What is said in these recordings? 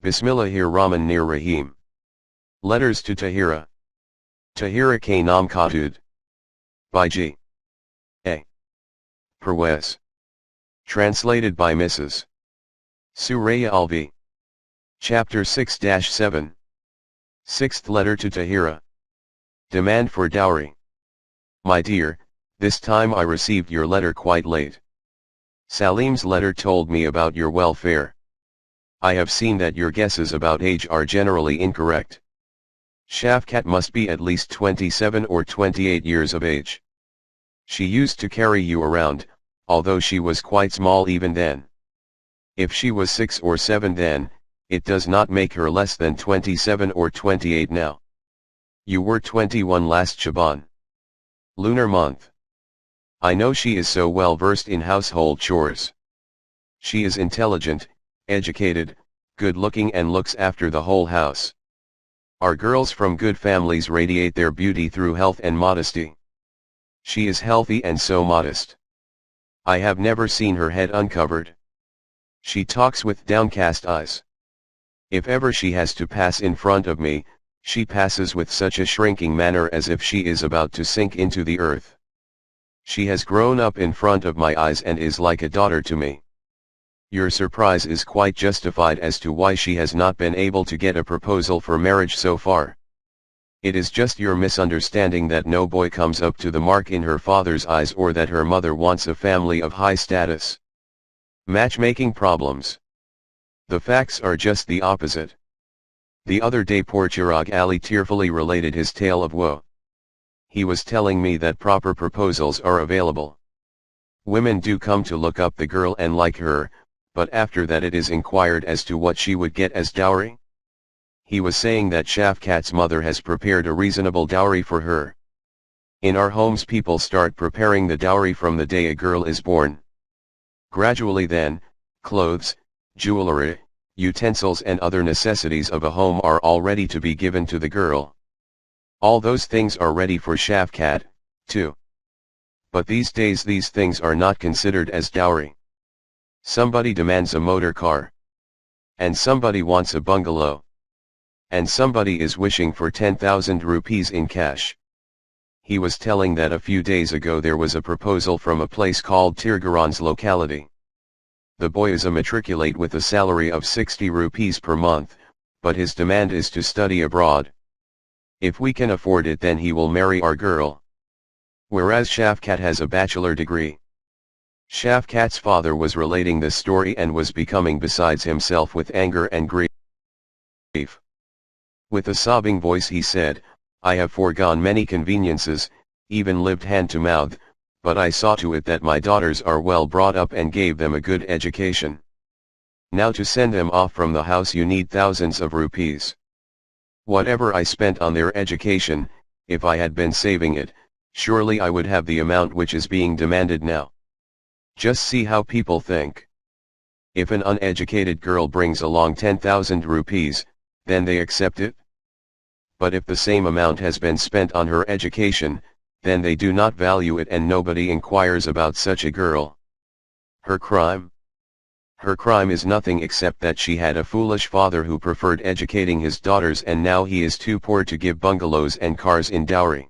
Bismillahir-Rahmanir-Rahim. Letters to Tahira. Tahira K. Nam Khatud. By G. A. Parwez. Translated by Mrs. Suraya Alvi. Chapter 6-7. Sixth letter to Tahira. Demand for dowry. My dear, this time I received your letter quite late. Salim's letter told me about your welfare. I have seen that your guesses about age are generally incorrect. Shafkat must be at least 27 or 28 years of age. She used to carry you around, although she was quite small even then. If she was 6 or 7 then, it does not make her less than 27 or 28 now. You were 21 last Shaban. Lunar month. I know she is so well versed in household chores. She is intelligent, educated, good-looking and looks after the whole house. Our girls from good families radiate their beauty through health and modesty. She is healthy and so modest. I have never seen her head uncovered. She talks with downcast eyes. If ever she has to pass in front of me, she passes with such a shrinking manner as if she is about to sink into the earth. She has grown up in front of my eyes and is like a daughter to me. Your surprise is quite justified as to why she has not been able to get a proposal for marriage so far. It is just your misunderstanding that no boy comes up to the mark in her father's eyes or that her mother wants a family of high status. Matchmaking problems. The facts are just the opposite. The other day poor Chirag Ali tearfully related his tale of woe. He was telling me that proper proposals are available. Women do come to look up the girl and like her, but after that it is inquired as to what she would get as dowry. He was saying that Shafkat's mother has prepared a reasonable dowry for her. In our homes people start preparing the dowry from the day a girl is born. Gradually then, clothes, jewelry, utensils and other necessities of a home are all ready to be given to the girl. All those things are ready for Shafkat, too. But these days these things are not considered as dowry. Somebody demands a motor car. And somebody wants a bungalow. And somebody is wishing for 10,000 rupees in cash. He was telling that a few days ago there was a proposal from a place called Tirgaran's locality. The boy is a matriculate with a salary of 60 rupees per month, but his demand is to study abroad. If we can afford it then he will marry our girl. Whereas Shafkat has a bachelor degree. Shafkat's father was relating this story and was becoming besides himself with anger and grief. With a sobbing voice he said, I have foregone many conveniences, even lived hand to mouth, but I saw to it that my daughters are well brought up and gave them a good education. Now to send them off from the house you need thousands of rupees. Whatever I spent on their education, if I had been saving it, surely I would have the amount which is being demanded now. Just see how people think. If an uneducated girl brings along 10,000 rupees, then they accept it. But if the same amount has been spent on her education, then they do not value it and nobody inquires about such a girl. Her crime? Her crime is nothing except that she had a foolish father who preferred educating his daughters and now he is too poor to give bungalows and cars in dowry.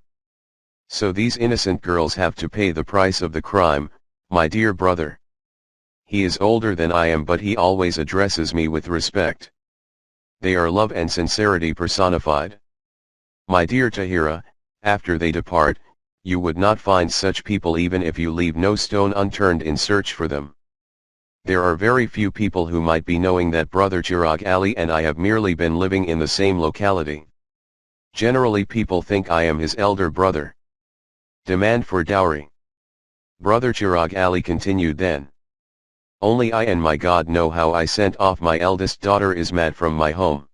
So these innocent girls have to pay the price of the crime, my dear brother. He is older than I am but he always addresses me with respect. They are love and sincerity personified. My dear Tahira, after they depart, you would not find such people even if you leave no stone unturned in search for them. There are very few people who might be knowing that brother Chirag Ali and I have merely been living in the same locality. Generally people think I am his elder brother. Demand for dowry. Brother Chirag Ali continued then. Only I and my God know how I sent off my eldest daughter Ismat from my home.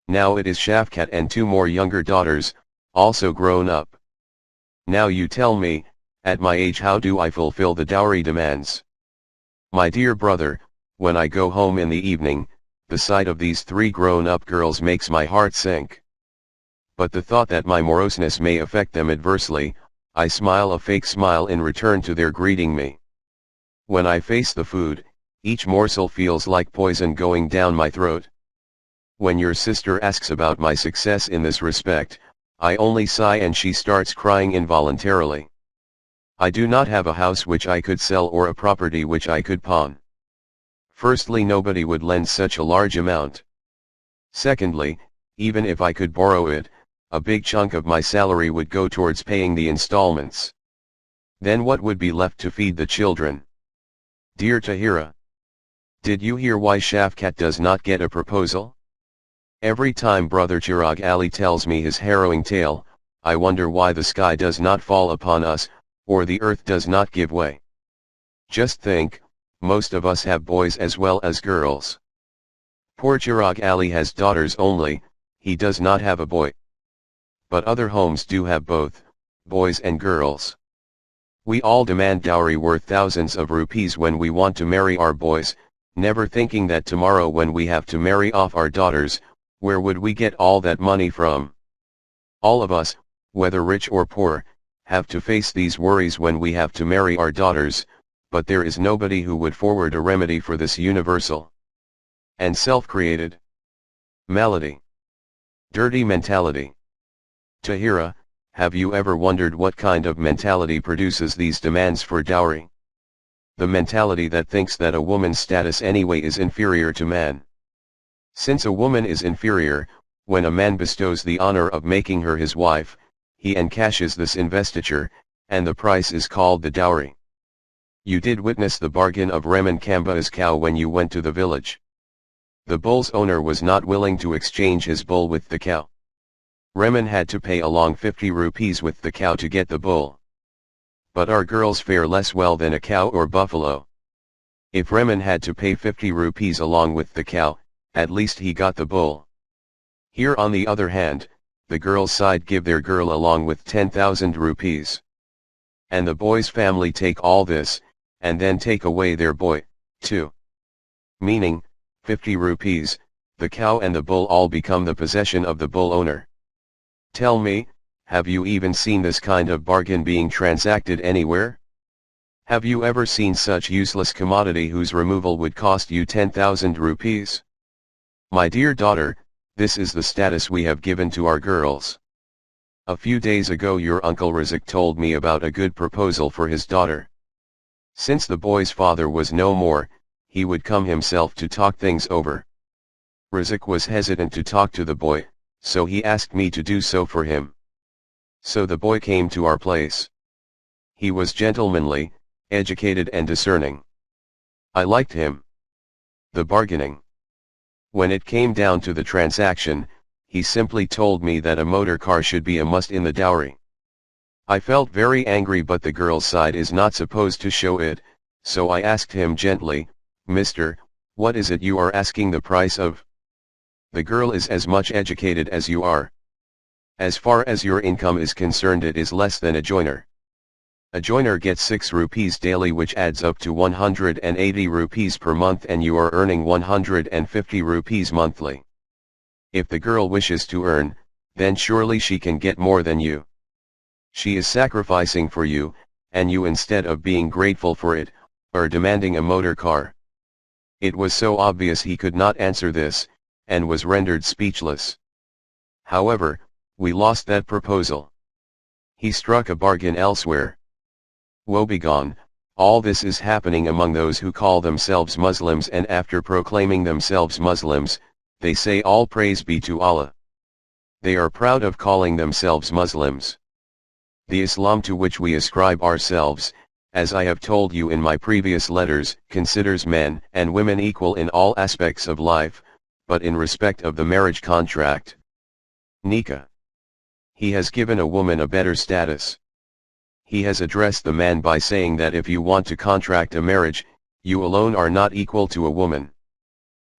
Now it is Shafkat and 2 more younger daughters, also grown up. Now you tell me, at my age how do I fulfill the dowry demands? My dear brother, when I go home in the evening, the sight of these 3 grown-up girls makes my heart sink. But the thought that my moroseness may affect them adversely, I smile a fake smile in return to their greeting me. When I face the food, each morsel feels like poison going down my throat. When your sister asks about my success in this respect, I only sigh and she starts crying involuntarily. I do not have a house which I could sell or a property which I could pawn. Firstly, nobody would lend such a large amount. Secondly, even if I could borrow it, a big chunk of my salary would go towards paying the installments. Then what would be left to feed the children? Dear Tahira, did you hear why Shafkat does not get a proposal? Every time brother Chirag Ali tells me his harrowing tale, I wonder why the sky does not fall upon us, or the earth does not give way. Just think, most of us have boys as well as girls. Poor Chirag Ali has daughters only, he does not have a boy. But other homes do have both, boys and girls. We all demand dowry worth thousands of rupees when we want to marry our boys, never thinking that tomorrow when we have to marry off our daughters, where would we get all that money from? All of us, whether rich or poor, have to face these worries when we have to marry our daughters, but there is nobody who would forward a remedy for this universal and self-created malady. Dirty mentality. Tahira, have you ever wondered what kind of mentality produces these demands for dowry? The mentality that thinks that a woman's status anyway is inferior to man. Since a woman is inferior, when a man bestows the honor of making her his wife, he encashes this investiture, and the price is called the dowry. You did witness the bargain of Reman Kamba's cow when you went to the village. The bull's owner was not willing to exchange his bull with the cow. Reman had to pay along 50 rupees with the cow to get the bull. But our girls fare less well than a cow or buffalo. If Reman had to pay 50 rupees along with the cow, at least he got the bull. Here on the other hand, the girls' side give their girl along with 10,000 rupees. And the boy's family take all this, and then take away their boy, too. Meaning, 50 rupees, the cow and the bull all become the possession of the bull owner. Tell me, have you even seen this kind of bargain being transacted anywhere? Have you ever seen such useless commodity whose removal would cost you 10,000 rupees? My dear daughter, this is the status we have given to our girls. A few days ago your uncle Razak told me about a good proposal for his daughter. Since the boy's father was no more, he would come himself to talk things over. Razak was hesitant to talk to the boy, so he asked me to do so for him. So the boy came to our place. He was gentlemanly, educated and discerning. I liked him. The bargaining. When it came down to the transaction, he simply told me that a motor car should be a must in the dowry. I felt very angry, but the girl's side is not supposed to show it, so I asked him gently, "Mister, what is it you are asking the price of? The girl is as much educated as you are. As far as your income is concerned, it is less than a joiner. A joiner gets 6 rupees daily, which adds up to 180 rupees per month, and you are earning 150 rupees monthly. If the girl wishes to earn, then surely she can get more than you. She is sacrificing for you, and you, instead of being grateful for it, are demanding a motor car." It was so obvious he could not answer this, and was rendered speechless. However, we lost that proposal. He struck a bargain elsewhere. Woe begone, all this is happening among those who call themselves Muslims, and after proclaiming themselves Muslims, they say all praise be to Allah. They are proud of calling themselves Muslims. The Islam to which we ascribe ourselves, as I have told you in my previous letters, considers men and women equal in all aspects of life, but in respect of the marriage contract, nikah, he has given a woman a better status. He has addressed the man by saying that if you want to contract a marriage, you alone are not equal to a woman.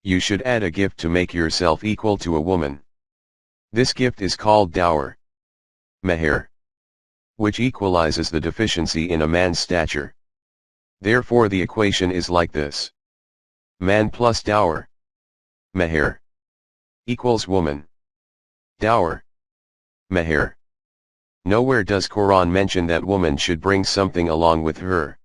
You should add a gift to make yourself equal to a woman. This gift is called dower, meher, which equalizes the deficiency in a man's stature. Therefore the equation is like this: man plus dower, meher, equals woman. Dower, meher. Nowhere does Quran mention that woman should bring something along with her.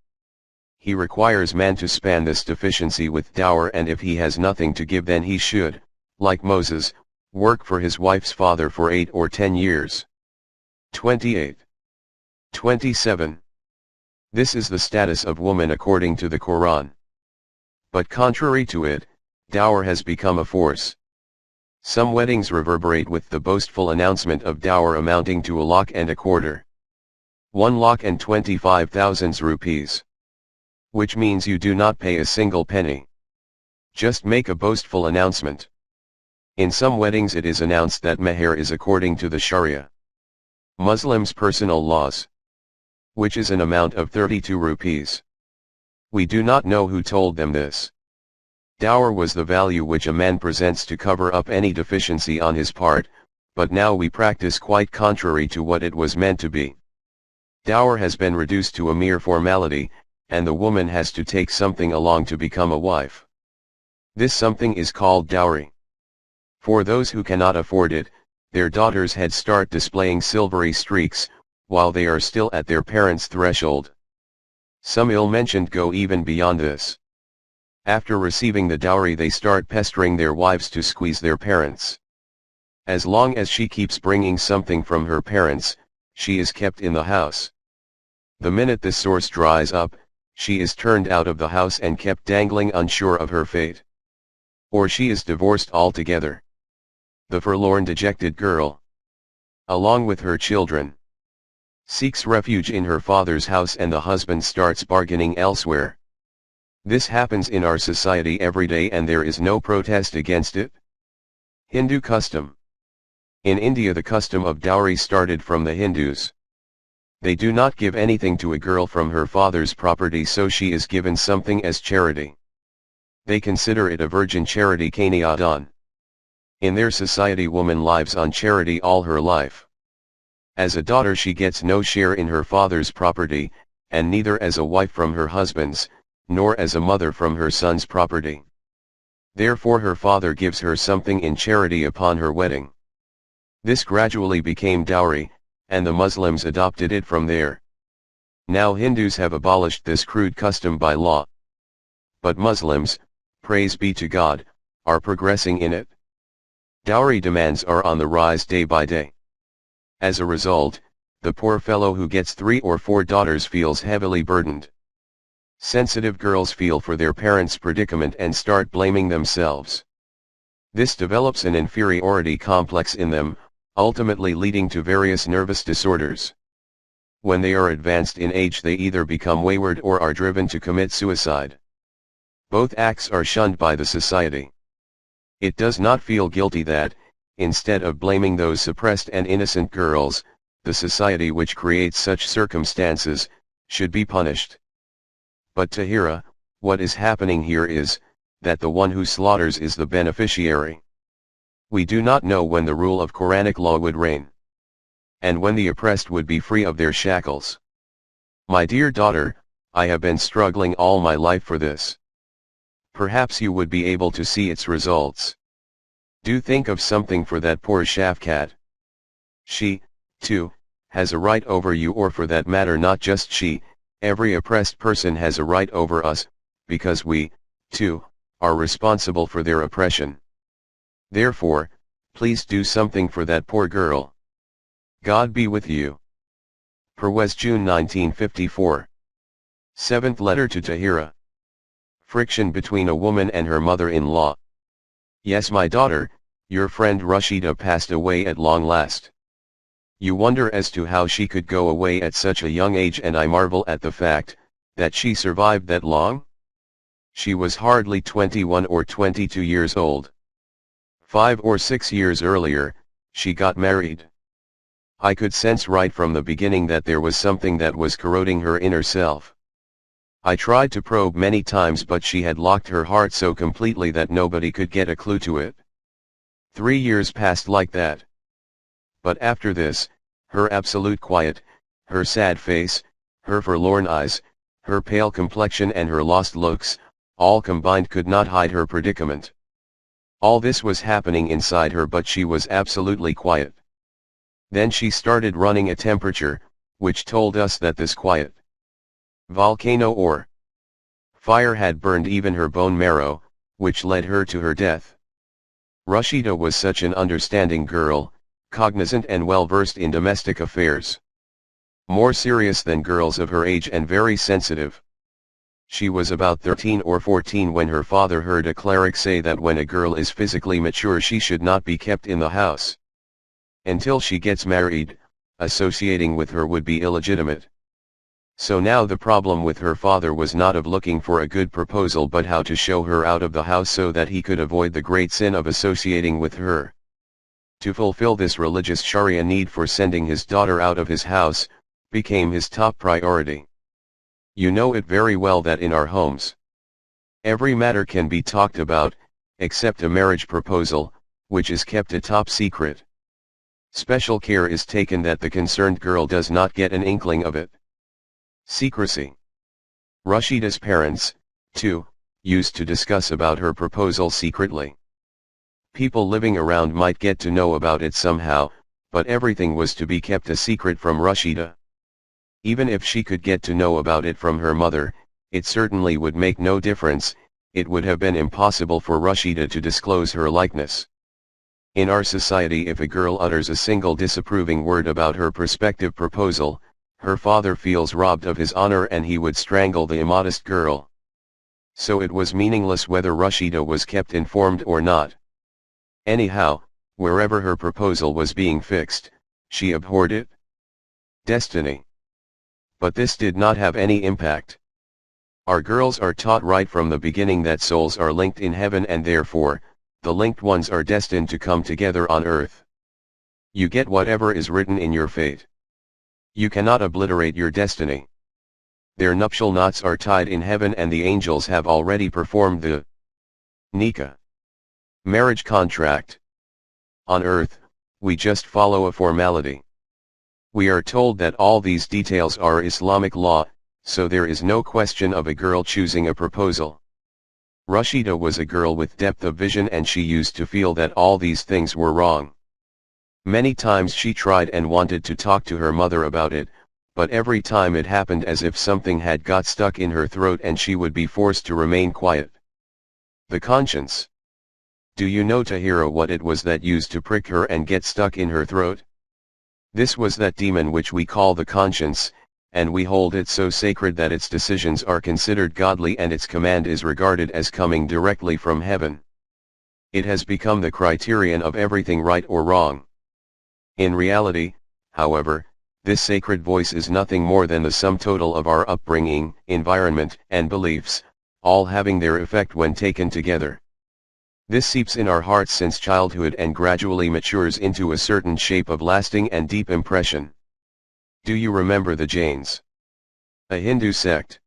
He requires man to span this deficiency with dower, and if he has nothing to give, then he should, like Moses, work for his wife's father for 8 or 10 years. 28. 27. This is the status of woman according to the Quran. But contrary to it, dower has become a force. Some weddings reverberate with the boastful announcement of dower amounting to 1.25 lakhs. 1,25,000 rupees. Which means you do not pay a single penny. Just make a boastful announcement. In some weddings it is announced that meher is according to the Sharia, Muslims' personal laws, which is an amount of 32 rupees. We do not know who told them this. Dower was the value which a man presents to cover up any deficiency on his part, but now we practice quite contrary to what it was meant to be. Dower has been reduced to a mere formality, and the woman has to take something along to become a wife. This something is called dowry. For those who cannot afford it, their daughters' heads start displaying silvery streaks, while they are still at their parents' threshold. Some ill-mentioned go even beyond this. After receiving the dowry they start pestering their wives to squeeze their parents. As long as she keeps bringing something from her parents, she is kept in the house. The minute this source dries up, she is turned out of the house and kept dangling unsure of her fate. Or she is divorced altogether. The forlorn dejected girl, along with her children, seeks refuge in her father's house and the husband starts bargaining elsewhere. This happens in our society every day and there is no protest against it. Hindu custom. In India the custom of dowry started from the Hindus. They do not give anything to a girl from her father's property, so she is given something as charity. They consider it a virgin charity kanyadan. In their society woman lives on charity all her life. As a daughter she gets no share in her father's property, and neither as a wife from her husband's, nor as a mother from her son's property. Therefore her father gives her something in charity upon her wedding. This gradually became dowry, and the Muslims adopted it from there. Now Hindus have abolished this crude custom by law. But Muslims, praise be to God, are progressing in it. Dowry demands are on the rise day by day. As a result, the poor fellow who gets 3 or 4 daughters feels heavily burdened. Sensitive girls feel for their parents' predicament and start blaming themselves. This develops an inferiority complex in them, ultimately leading to various nervous disorders. When they are advanced in age they either become wayward or are driven to commit suicide. Both acts are shunned by the society. It does not feel guilty that, instead of blaming those suppressed and innocent girls, the society which creates such circumstances, should be punished. But Tahira, what is happening here is, that the one who slaughters is the beneficiary. We do not know when the rule of Quranic law would reign, and when the oppressed would be free of their shackles. My dear daughter, I have been struggling all my life for this. Perhaps you would be able to see its results. Do think of something for that poor Shafkat. She, too, has a right over you, or for that matter not just she, every oppressed person has a right over us, because we, too, are responsible for their oppression. Therefore, please do something for that poor girl. God be with you. Parwez, June 1954. 7th letter to Tahira. Friction between a woman and her mother-in-law. Yes, my daughter, your friend Rashida passed away at long last. You wonder as to how she could go away at such a young age, and I marvel at the fact that she survived that long. She was hardly 21 or 22 years old. 5 or 6 years earlier, she got married. I could sense right from the beginning that there was something that was corroding her inner self. I tried to probe many times, but she had locked her heart so completely that nobody could get a clue to it. 3 years passed like that. But after this, her absolute quiet, her sad face, her forlorn eyes, her pale complexion and her lost looks, all combined could not hide her predicament. All this was happening inside her, but she was absolutely quiet. Then she started running a temperature, which told us that this quiet volcano or fire had burned even her bone marrow, which led her to her death. Rashida was such an understanding girl, cognizant and well-versed in domestic affairs. More serious than girls of her age and very sensitive. She was about 13 or 14 when her father heard a cleric say that when a girl is physically mature she should not be kept in the house. Until she gets married, associating with her would be illegitimate. So now the problem with her father was not of looking for a good proposal but how to show her out of the house so that he could avoid the great sin of associating with her. To fulfill this religious Sharia need for sending his daughter out of his house, became his top priority. You know it very well that in our homes, every matter can be talked about, except a marriage proposal, which is kept a top secret. Special care is taken that the concerned girl does not get an inkling of it. Secrecy. Rashida's parents, too, used to discuss about her proposal secretly. People living around might get to know about it somehow, but everything was to be kept a secret from Rashida. Even if she could get to know about it from her mother, it certainly would make no difference. It would have been impossible for Rashida to disclose her likeness. In our society, if a girl utters a single disapproving word about her prospective proposal, her father feels robbed of his honor and he would strangle the immodest girl. So it was meaningless whether Rashida was kept informed or not. Anyhow, wherever her proposal was being fixed, she abhorred it. Destiny. But this did not have any impact. Our girls are taught right from the beginning that souls are linked in heaven and therefore, the linked ones are destined to come together on earth. You get whatever is written in your fate. You cannot obliterate your destiny. Their nuptial knots are tied in heaven and the angels have already performed the nikah, marriage contract. On earth, we just follow a formality. We are told that all these details are Islamic law, so there is no question of a girl choosing a proposal. Rashida was a girl with depth of vision and she used to feel that all these things were wrong. Many times she tried and wanted to talk to her mother about it, but every time it happened as if something had got stuck in her throat and she would be forced to remain quiet. The conscience. Do you know, Tahira, what it was that used to prick her and get stuck in her throat? This was that demon which we call the conscience, and we hold it so sacred that its decisions are considered godly and its command is regarded as coming directly from heaven. It has become the criterion of everything right or wrong. In reality, however, this sacred voice is nothing more than the sum total of our upbringing, environment, and beliefs, all having their effect when taken together. This seeps in our hearts since childhood and gradually matures into a certain shape of lasting and deep impression. Do you remember the Jains? A Hindu sect,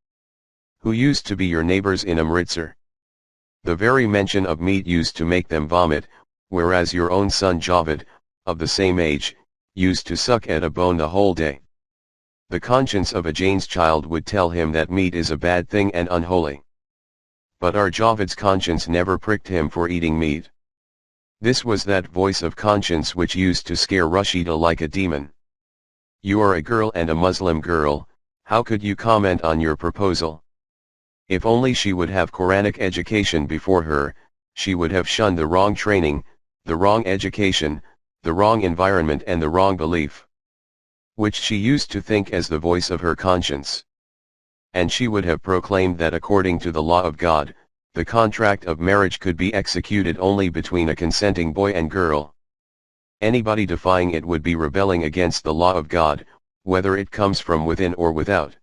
who used to be your neighbors in Amritsar? The very mention of meat used to make them vomit, whereas your own son Javed, of the same age, used to suck at a bone the whole day. The conscience of a Jain's child would tell him that meat is a bad thing and unholy. But our Javed's conscience never pricked him for eating meat. This was that voice of conscience which used to scare Rashida like a demon. You are a girl and a Muslim girl, how could you comment on your proposal? If only she would have Quranic education before her, she would have shunned the wrong training, the wrong education, the wrong environment and the wrong belief, which she used to think as the voice of her conscience. And she would have proclaimed that according to the law of God, the contract of marriage could be executed only between a consenting boy and girl. Anybody defying it would be rebelling against the law of God, whether it comes from within or without.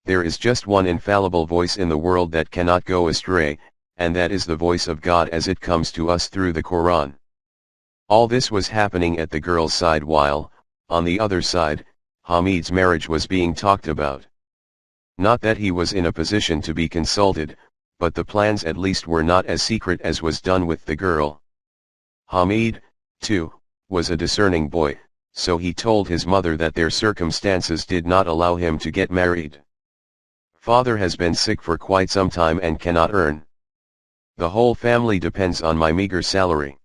There is just one infallible voice in the world that cannot go astray, and that is the voice of God as it comes to us through the Quran. All this was happening at the girl's side while, on the other side, Hamid's marriage was being talked about. Not that he was in a position to be consulted, but the plans at least were not as secret as was done with the girl. Hamid, too, was a discerning boy, so he told his mother that their circumstances did not allow him to get married. Father has been sick for quite some time and cannot earn. The whole family depends on my meager salary.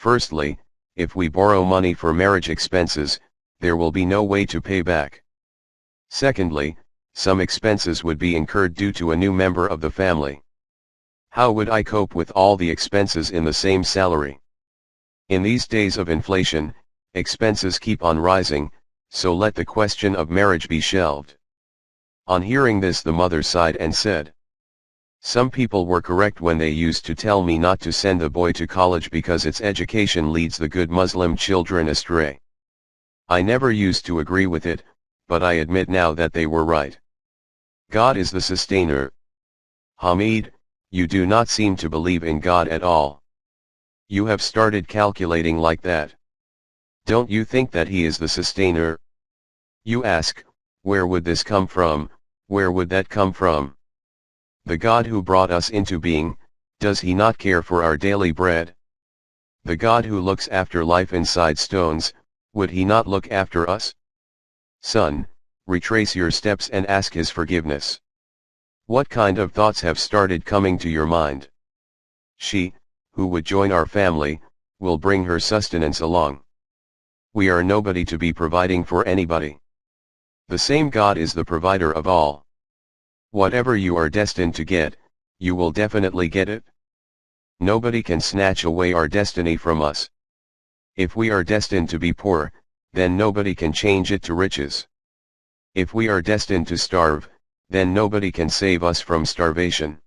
Firstly, if we borrow money for marriage expenses, there will be no way to pay back. Secondly, some expenses would be incurred due to a new member of the family. How would I cope with all the expenses in the same salary? In these days of inflation, expenses keep on rising, so let the question of marriage be shelved. On hearing this, the mother sighed and said, some people were correct when they used to tell me not to send the boy to college because its education leads the good Muslim children astray. I never used to agree with it, but I admit now that they were right. God is the sustainer. Hamid, you do not seem to believe in God at all. You have started calculating like that. Don't you think that He is the sustainer? You ask, where would this come from, where would that come from? The God who brought us into being, does He not care for our daily bread? The God who looks after life inside stones, would He not look after us? Son, retrace your steps and ask His forgiveness. What kind of thoughts have started coming to your mind? She, who would join our family, will bring her sustenance along. We are nobody to be providing for anybody. The same God is the provider of all. Whatever you are destined to get, you will definitely get it. Nobody can snatch away our destiny from us. If we are destined to be poor, then nobody can change it to riches. If we are destined to starve, then nobody can save us from starvation.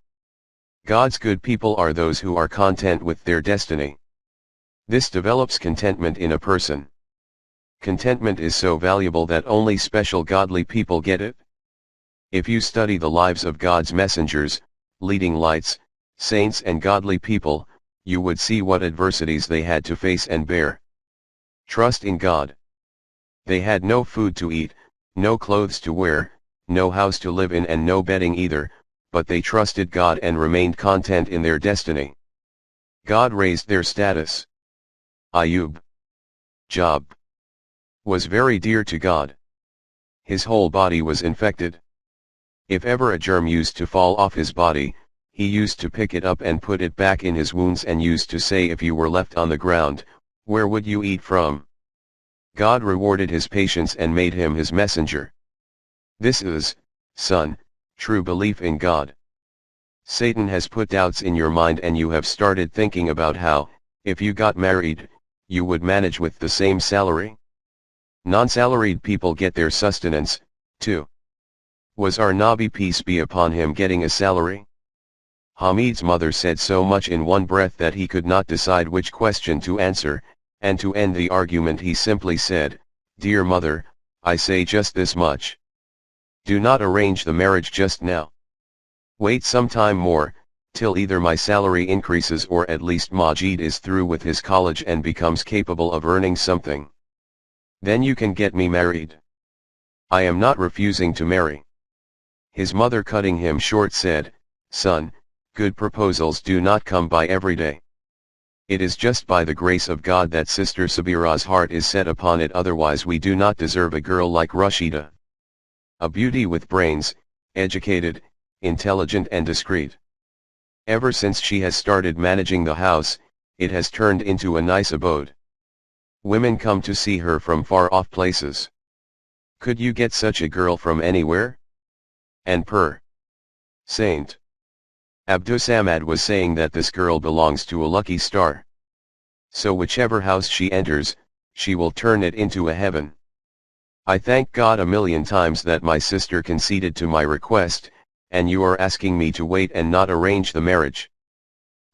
God's good people are those who are content with their destiny. This develops contentment in a person. Contentment is so valuable that only special godly people get it. If you study the lives of God's messengers, leading lights, saints and godly people, you would see what adversities they had to face and bear. Trust in God. They had no food to eat, no clothes to wear, no house to live in and no bedding either, but they trusted God and remained content in their destiny. God raised their status. Ayub, Job, was very dear to God. His whole body was infected. If ever a germ used to fall off his body, he used to pick it up and put it back in his wounds and used to say, if you were left on the ground, where would you eat from? God rewarded his patience and made him his messenger. This is, son, true belief in God. Satan has put doubts in your mind and you have started thinking about how, if you got married, you would manage with the same salary. Non-salaried people get their sustenance, too. Was our Nabi, peace be upon him, getting a salary? Hamid's mother said so much in one breath that he could not decide which question to answer, and to end the argument he simply said, dear mother, I say just this much. Do not arrange the marriage just now. Wait some time more, till either my salary increases or at least Majid is through with his college and becomes capable of earning something. Then you can get me married. I am not refusing to marry. His mother, cutting him short, said, son, good proposals do not come by every day. It is just by the grace of God that Sister Sabira's heart is set upon it, otherwise we do not deserve a girl like Rashida. A beauty with brains, educated, intelligent and discreet. Ever since she has started managing the house, it has turned into a nice abode. Women come to see her from far off places. Could you get such a girl from anywhere? And per Saint Abdusamad was saying that this girl belongs to a lucky star. So whichever house she enters, she will turn it into a heaven. I thank God a million times that my sister conceded to my request, and you are asking me to wait and not arrange the marriage.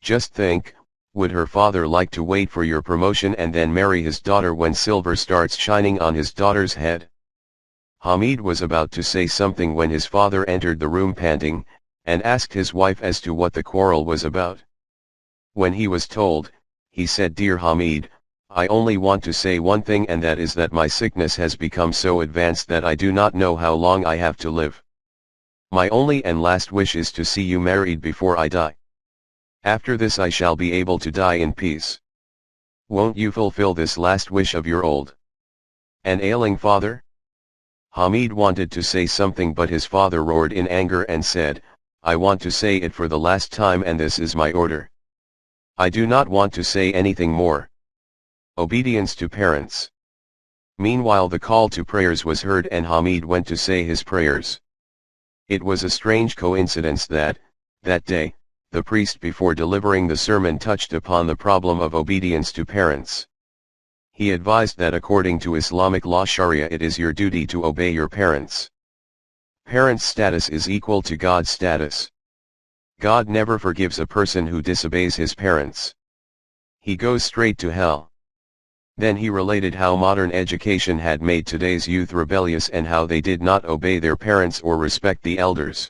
Just think, would her father like to wait for your promotion and then marry his daughter when silver starts shining on his daughter's head? Hamid was about to say something when his father entered the room panting, and asked his wife as to what the quarrel was about. When he was told, he said, dear Hamid, I only want to say one thing, and that is that my sickness has become so advanced that I do not know how long I have to live. My only and last wish is to see you married before I die. After this I shall be able to die in peace. Won't you fulfill this last wish of your old and ailing father? Hamid wanted to say something, but his father roared in anger and said, I want to say it for the last time, and this is my order. I do not want to say anything more. Obedience to parents. Meanwhile the call to prayers was heard and Hamid went to say his prayers. It was a strange coincidence that day, the priest before delivering the sermon touched upon the problem of obedience to parents. He advised that according to Islamic law Sharia it is your duty to obey your parents. Parents' status is equal to God's status. God never forgives a person who disobeys his parents. He goes straight to hell. Then he related how modern education had made today's youth rebellious and how they did not obey their parents or respect the elders.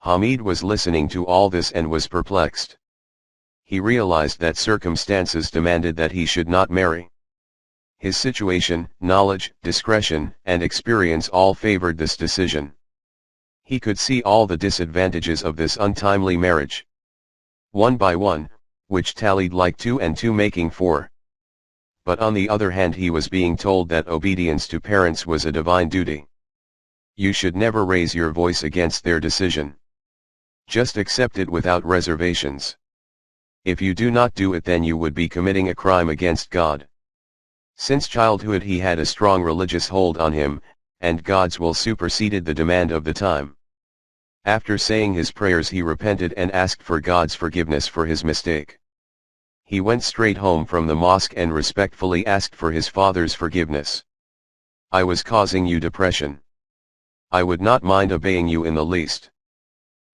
Hamid was listening to all this and was perplexed. He realized that circumstances demanded that he should not marry. His situation, knowledge, discretion, and experience all favored this decision. He could see all the disadvantages of this untimely marriage. One by one, which tallied like 2 and 2 making 4. But on the other hand he was being told that obedience to parents was a divine duty. You should never raise your voice against their decision. Just accept it without reservations. If you do not do it, then you would be committing a crime against God. Since childhood he had a strong religious hold on him, and God's will superseded the demand of the time. After saying his prayers he repented and asked for God's forgiveness for his mistake. He went straight home from the mosque and respectfully asked for his father's forgiveness. I was causing you depression. I would not mind obeying you in the least.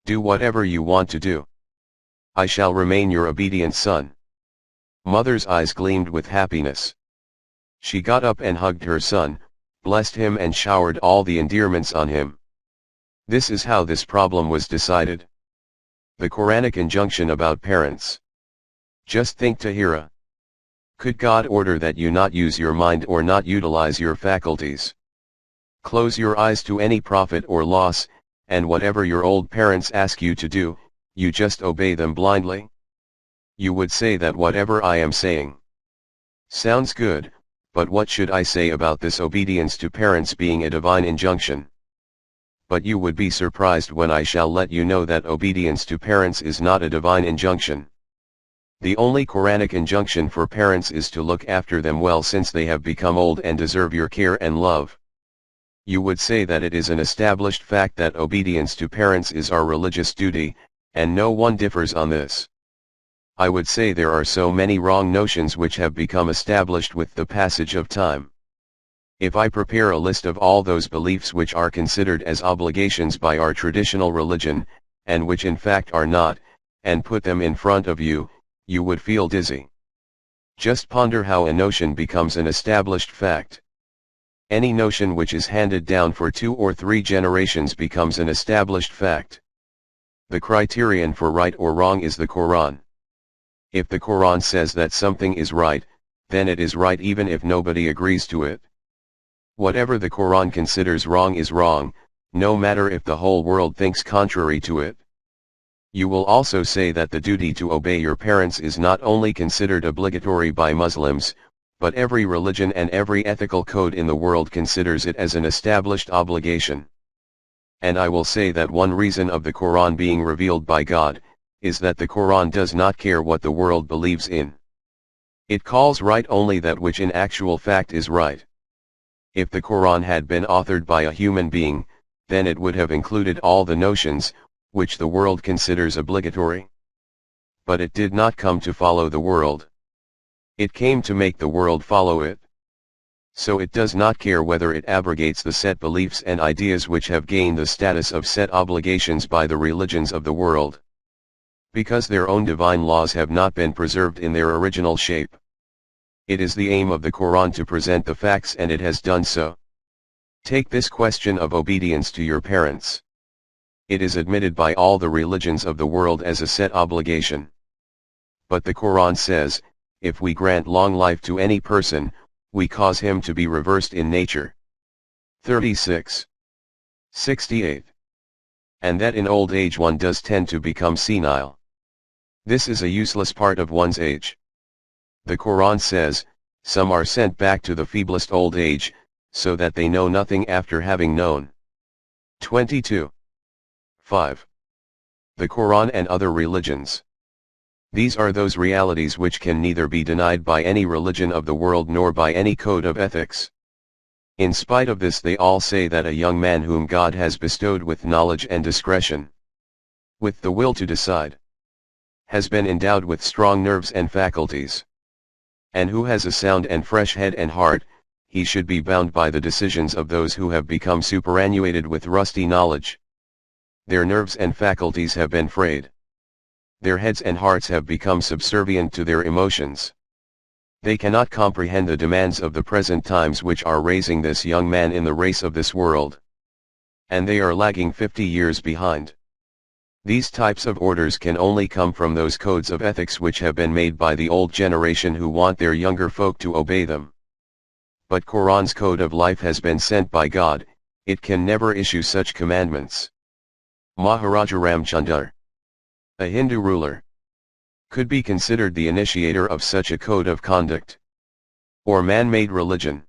Do whatever you want to do. I shall remain your obedient son. Mother's eyes gleamed with happiness. She got up and hugged her son, blessed him and showered all the endearments on him. This is how this problem was decided. The Quranic injunction about parents. Just think, Tahira. Could God order that you not use your mind or not utilize your faculties? Close your eyes to any profit or loss, and whatever your old parents ask you to do, you just obey them blindly? You would say that whatever I am saying sounds good, but what should I say about this obedience to parents being a divine injunction? But you would be surprised when I shall let you know that obedience to parents is not a divine injunction. The only Quranic injunction for parents is to look after them well since they have become old and deserve your care and love. You would say that it is an established fact that obedience to parents is our religious duty, and no one differs on this. I would say there are so many wrong notions which have become established with the passage of time. If I prepare a list of all those beliefs which are considered as obligations by our traditional religion, and which in fact are not, and put them in front of you, you would feel dizzy. Just ponder how a notion becomes an established fact. Any notion which is handed down for 2 or 3 generations becomes an established fact. The criterion for right or wrong is the Quran. If the Quran says that something is right, then it is right even if nobody agrees to it. Whatever the Quran considers wrong is wrong, no matter if the whole world thinks contrary to it. You will also say that the duty to obey your parents is not only considered obligatory by Muslims, but every religion and every ethical code in the world considers it as an established obligation. And I will say that one reason of the Quran being revealed by God, is that the Quran does not care what the world believes in. It calls right only that which in actual fact is right. If the Quran had been authored by a human being, then it would have included all the notions, which the world considers obligatory. But it did not come to follow the world. It came to make the world follow it. So it does not care whether it abrogates the set beliefs and ideas which have gained the status of set obligations by the religions of the world. Because their own divine laws have not been preserved in their original shape. It is the aim of the Quran to present the facts, and it has done so. Take this question of obedience to your parents. It is admitted by all the religions of the world as a set obligation. But the Quran says, if we grant long life to any person, we cause him to be reversed in nature. 36. 68. And that in old age one does tend to become senile. This is a useless part of one's age. The Quran says, some are sent back to the feeblest old age, so that they know nothing after having known. 22. 5. The Quran and other religions. These are those realities which can neither be denied by any religion of the world nor by any code of ethics. In spite of this, they all say that a young man whom God has bestowed with knowledge and discretion, with the will to decide, has been endowed with strong nerves and faculties, and who has a sound and fresh head and heart, he should be bound by the decisions of those who have become superannuated with rusty knowledge. Their nerves and faculties have been frayed. Their heads and hearts have become subservient to their emotions. They cannot comprehend the demands of the present times which are raising this young man in the race of this world. And they are lagging 50 years behind. These types of orders can only come from those codes of ethics which have been made by the old generation who want their younger folk to obey them. But Quran's code of life has been sent by God, it can never issue such commandments. Maharaja Ramchandar, a Hindu ruler, could be considered the initiator of such a code of conduct, or man-made religion.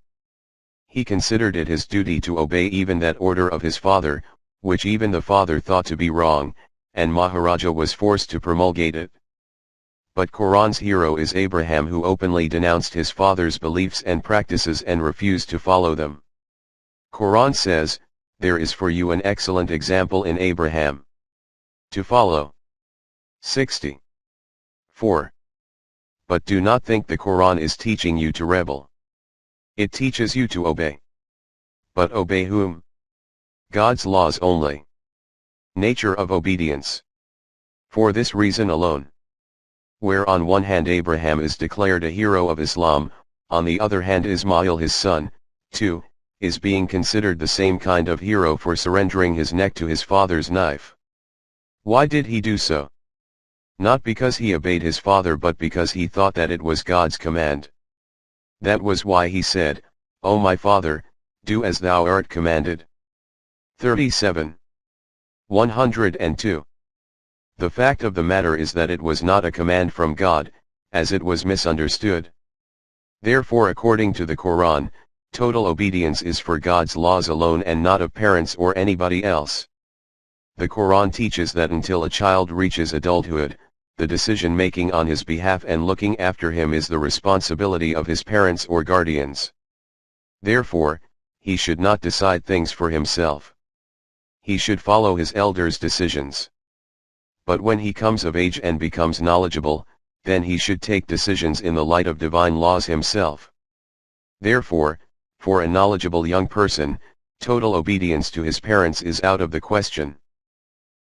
He considered it his duty to obey even that order of his father, which even the father thought to be wrong, and Maharaja was forced to promulgate it. But Quran's hero is Abraham, who openly denounced his father's beliefs and practices and refused to follow them. Quran says, "There is for you an excellent example in Abraham to follow." 60. 4. But do not think the Quran is teaching you to rebel. It teaches you to obey. But obey whom? God's laws only. Nature of obedience. For this reason alone, where on one hand Abraham is declared a hero of Islam, on the other hand Ismail his son, too, is being considered the same kind of hero for surrendering his neck to his father's knife. Why did he do so? Not because he obeyed his father, but because he thought that it was God's command. That was why he said, "O my father, do as thou art commanded." 37. 102. The fact of the matter is that it was not a command from God, as it was misunderstood. Therefore, according to the Quran, total obedience is for God's laws alone and not of parents or anybody else. The Quran teaches that until a child reaches adulthood, the decision-making on his behalf and looking after him is the responsibility of his parents or guardians. Therefore, he should not decide things for himself. He should follow his elders' decisions. But when he comes of age and becomes knowledgeable, then he should take decisions in the light of divine laws himself. Therefore, for a knowledgeable young person, total obedience to his parents is out of the question.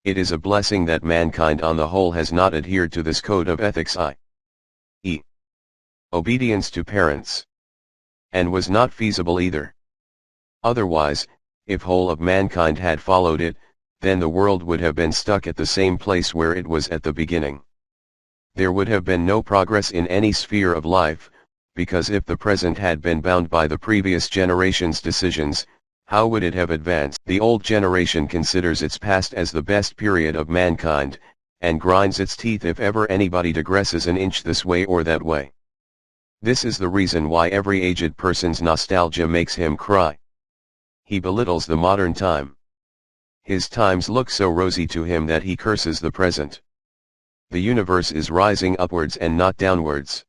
It is a blessing that mankind on the whole has not adhered to this code of ethics, i.e., obedience to parents, and was not feasible either. Otherwise, if whole of mankind had followed it, then the world would have been stuck at the same place where it was at the beginning. There would have been no progress in any sphere of life, because if the present had been bound by the previous generation's decisions, how would it have advanced? The old generation considers its past as the best period of mankind, and grinds its teeth if ever anybody digresses an inch this way or that way. This is the reason why every aged person's nostalgia makes him cry. He belittles the modern time. His times look so rosy to him that he curses the present. The universe is rising upwards and not downwards.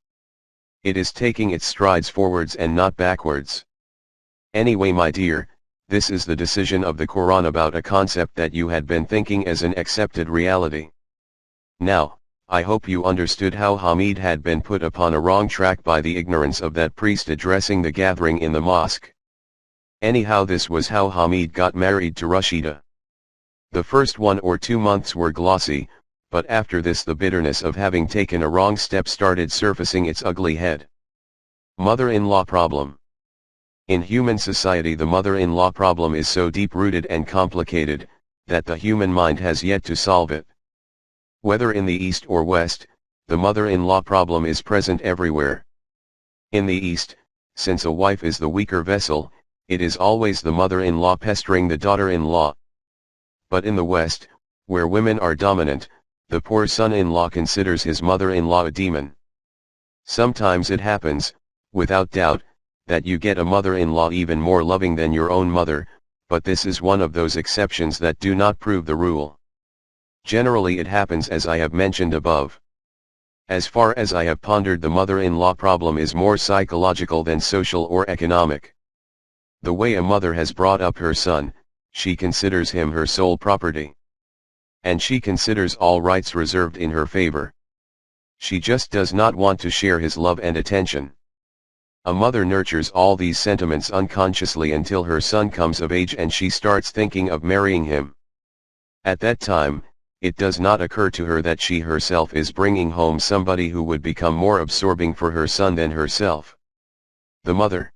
It is taking its strides forwards and not backwards. Anyway, my dear, this is the decision of the Quran about a concept that you had been thinking as an accepted reality. Now, I hope you understood how Hamid had been put upon a wrong track by the ignorance of that priest addressing the gathering in the mosque. Anyhow, this was how Hamid got married to Rashida. The first 1 or 2 months were glossy, but after this the bitterness of having taken a wrong step started surfacing its ugly head. Mother-in-law problem. In human society, the mother-in-law problem is so deep-rooted and complicated, that the human mind has yet to solve it. Whether in the East or West, the mother-in-law problem is present everywhere. In the East, since a wife is the weaker vessel, it is always the mother-in-law pestering the daughter-in-law. But in the West, where women are dominant, the poor son-in-law considers his mother-in-law a demon. Sometimes it happens, without doubt, that you get a mother-in-law even more loving than your own mother, but this is one of those exceptions that do not prove the rule. Generally it happens as I have mentioned above. As far as I have pondered, the mother-in-law problem is more psychological than social or economic. The way a mother has brought up her son, she considers him her sole property. And she considers all rights reserved in her favor. She just does not want to share his love and attention. A mother nurtures all these sentiments unconsciously until her son comes of age and she starts thinking of marrying him. At that time, it does not occur to her that she herself is bringing home somebody who would become more absorbing for her son than herself. The mother.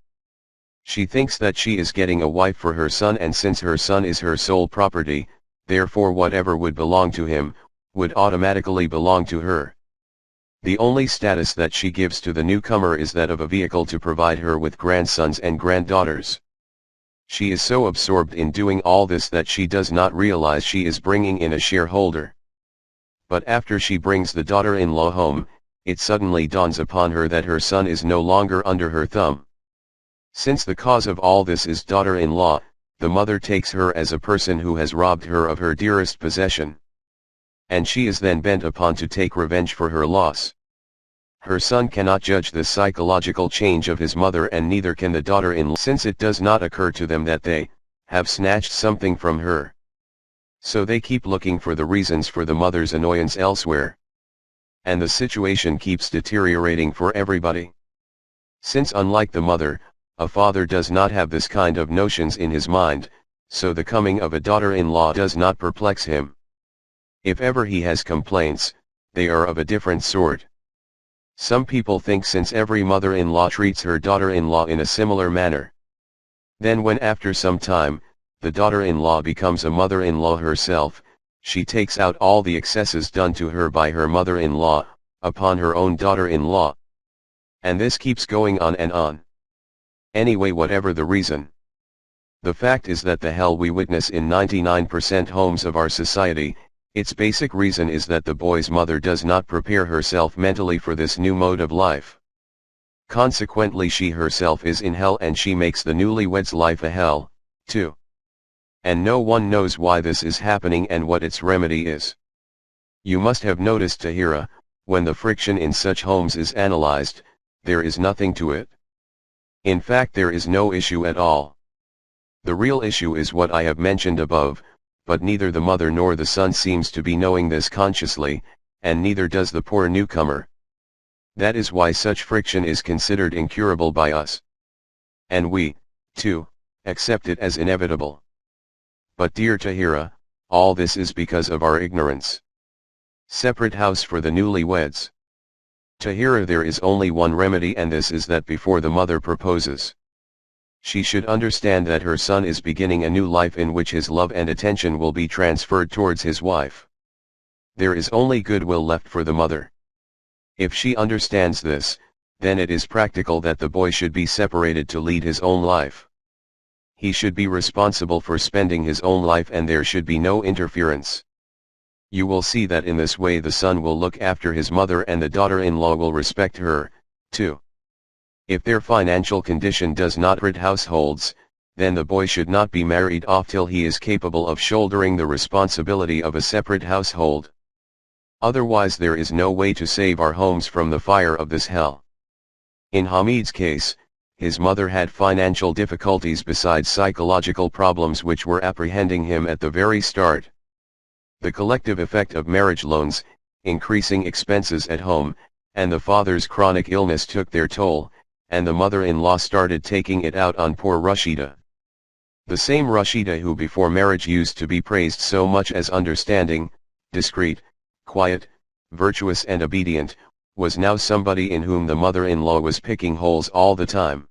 She thinks that she is getting a wife for her son, and since her son is her sole property, therefore whatever would belong to him, would automatically belong to her. The only status that she gives to the newcomer is that of a vehicle to provide her with grandsons and granddaughters. She is so absorbed in doing all this that she does not realize she is bringing in a shareholder. But after she brings the daughter-in-law home, it suddenly dawns upon her that her son is no longer under her thumb. Since the cause of all this is daughter-in-law, the mother takes her as a person who has robbed her of her dearest possession. And she is then bent upon to take revenge for her loss. Her son cannot judge the psychological change of his mother, and neither can the daughter-in-law, since it does not occur to them that they have snatched something from her. So they keep looking for the reasons for the mother's annoyance elsewhere. And the situation keeps deteriorating for everybody. Since unlike the mother, a father does not have this kind of notions in his mind, so the coming of a daughter-in-law does not perplex him. If ever he has complaints, they are of a different sort. Some people think since every mother-in-law treats her daughter-in-law in a similar manner, then when after some time, the daughter-in-law becomes a mother-in-law herself, she takes out all the excesses done to her by her mother-in-law, upon her own daughter-in-law. And this keeps going on and on. Anyway, whatever the reason, the fact is that the hell we witness in 99% homes of our society, its basic reason is that the boy's mother does not prepare herself mentally for this new mode of life. Consequently, she herself is in hell, and she makes the newlywed's life a hell, too. And no one knows why this is happening and what its remedy is. You must have noticed, Tahira, when the friction in such homes is analyzed, there is nothing to it. In fact, there is no issue at all. The real issue is what I have mentioned above, but neither the mother nor the son seems to be knowing this consciously, and neither does the poor newcomer. That is why such friction is considered incurable by us. And we, too, accept it as inevitable. But dear Tahira, all this is because of our ignorance. Separate house for the newlyweds. Tahira, there is only one remedy, and this is that before the mother proposes, she should understand that her son is beginning a new life in which his love and attention will be transferred towards his wife. There is only goodwill left for the mother. If she understands this, then it is practical that the boy should be separated to lead his own life. He should be responsible for spending his own life, and there should be no interference. You will see that in this way the son will look after his mother, and the daughter-in-law will respect her, too. If their financial condition does not rid households, then the boy should not be married off till he is capable of shouldering the responsibility of a separate household. Otherwise there is no way to save our homes from the fire of this hell. In Hamid's case, his mother had financial difficulties besides psychological problems which were apprehending him at the very start. The collective effect of marriage loans, increasing expenses at home, and the father's chronic illness took their toll, and the mother-in-law started taking it out on poor Rashida. The same Rashida who before marriage used to be praised so much as understanding, discreet, quiet, virtuous and obedient, was now somebody in whom the mother-in-law was picking holes all the time.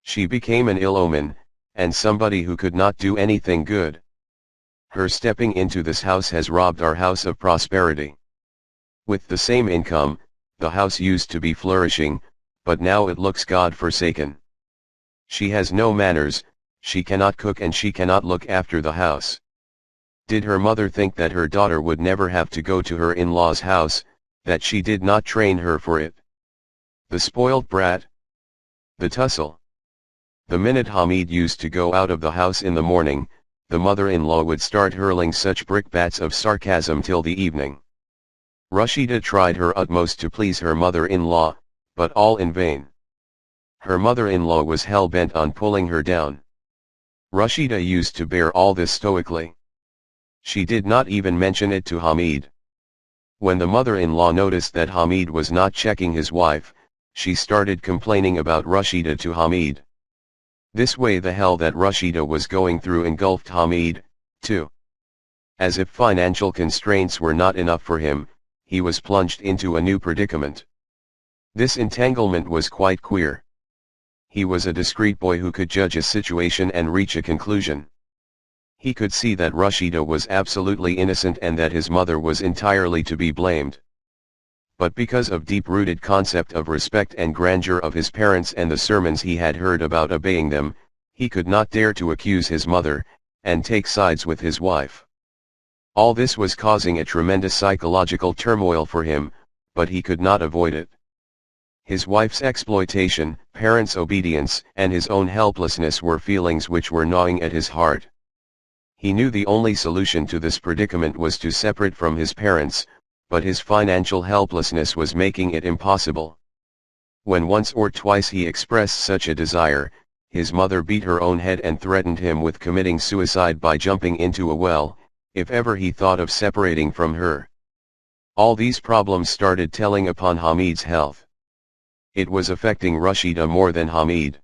She became an ill omen, and somebody who could not do anything good. Her stepping into this house has robbed our house of prosperity. With the same income, the house used to be flourishing, but now it looks God-forsaken. She has no manners, she cannot cook, and she cannot look after the house. Did her mother think that her daughter would never have to go to her in-laws' house, that she did not train her for it? The spoilt brat. The tussle. The minute Hamid used to go out of the house in the morning, the mother-in-law would start hurling such brickbats of sarcasm till the evening. Rashida tried her utmost to please her mother-in-law, but all in vain. Her mother-in-law was hell-bent on pulling her down. Rashida used to bear all this stoically. She did not even mention it to Hamid. When the mother-in-law noticed that Hamid was not checking his wife, she started complaining about Rashida to Hamid. This way the hell that Rashida was going through engulfed Hamid, too. As if financial constraints were not enough for him, he was plunged into a new predicament. This entanglement was quite queer. He was a discreet boy who could judge a situation and reach a conclusion. He could see that Rashida was absolutely innocent and that his mother was entirely to be blamed. But because of deep-rooted concept of respect and grandeur of his parents and the sermons he had heard about obeying them, he could not dare to accuse his mother, and take sides with his wife. All this was causing a tremendous psychological turmoil for him, but he could not avoid it. His wife's exploitation, parents' obedience, and his own helplessness were feelings which were gnawing at his heart. He knew the only solution to this predicament was to separate from his parents, but his financial helplessness was making it impossible. When once or twice he expressed such a desire, his mother beat her own head and threatened him with committing suicide by jumping into a well, if ever he thought of separating from her. All these problems started telling upon Hamid's health. It was affecting Rashida more than Hamid.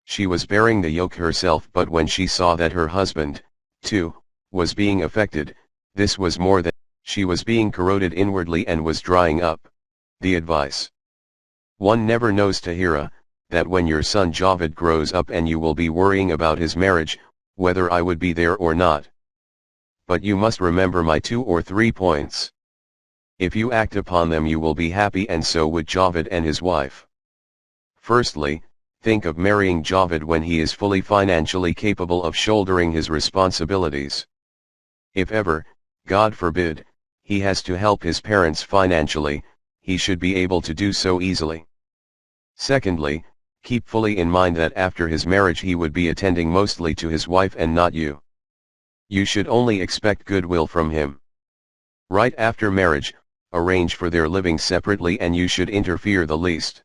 She was bearing the yoke herself, but when she saw that her husband, too, was being affected, this was more than. She was being corroded inwardly and was drying up. The advice. One never knows, Tahira, that when your son Javed grows up and you will be worrying about his marriage, whether I would be there or not. But you must remember my 2 or 3 points. If you act upon them you will be happy, and so would Javed and his wife. Firstly, think of marrying Javed when he is fully financially capable of shouldering his responsibilities. If ever, God forbid, he has to help his parents financially, he should be able to do so easily. Secondly, keep fully in mind that after his marriage he would be attending mostly to his wife and not you. You should only expect goodwill from him. Right after marriage, arrange for their living separately and you should interfere the least.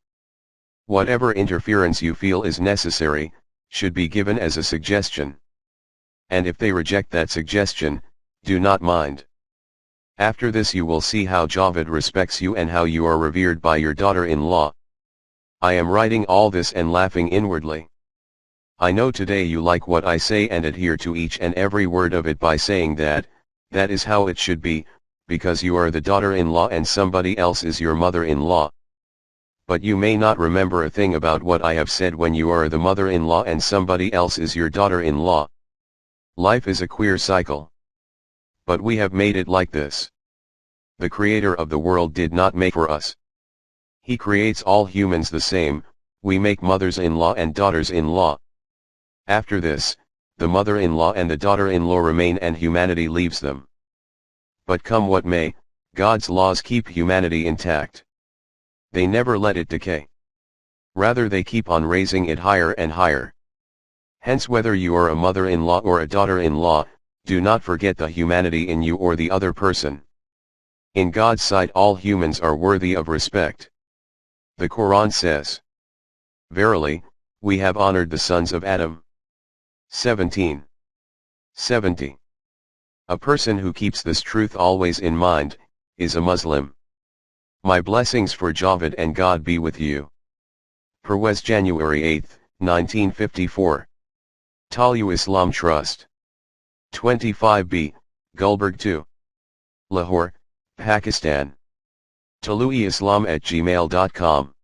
Whatever interference you feel is necessary, should be given as a suggestion. And if they reject that suggestion, do not mind. After this you will see how Javed respects you and how you are revered by your daughter-in-law. I am writing all this and laughing inwardly. I know today you like what I say and adhere to each and every word of it by saying that is how it should be, because you are the daughter-in-law and somebody else is your mother-in-law. But you may not remember a thing about what I have said when you are the mother-in-law and somebody else is your daughter-in-law. Life is a queer cycle. But we have made it like this. The Creator of the world did not make for us. He creates all humans the same, we make mothers-in-law and daughters-in-law. After this, the mother-in-law and the daughter-in-law remain and humanity leaves them. But come what may, God's laws keep humanity intact. They never let it decay. Rather they keep on raising it higher and higher. Hence whether you are a mother-in-law or a daughter-in-law, do not forget the humanity in you or the other person. In God's sight all humans are worthy of respect. The Quran says, "Verily, we have honored the sons of Adam." 17:70. A person who keeps this truth always in mind, is a Muslim. My blessings for Javed and God be with you. Parwez, January 8, 1954. Talu Islam Trust. 25B, Gulberg 2. Lahore, Pakistan. taluiislam@gmail.com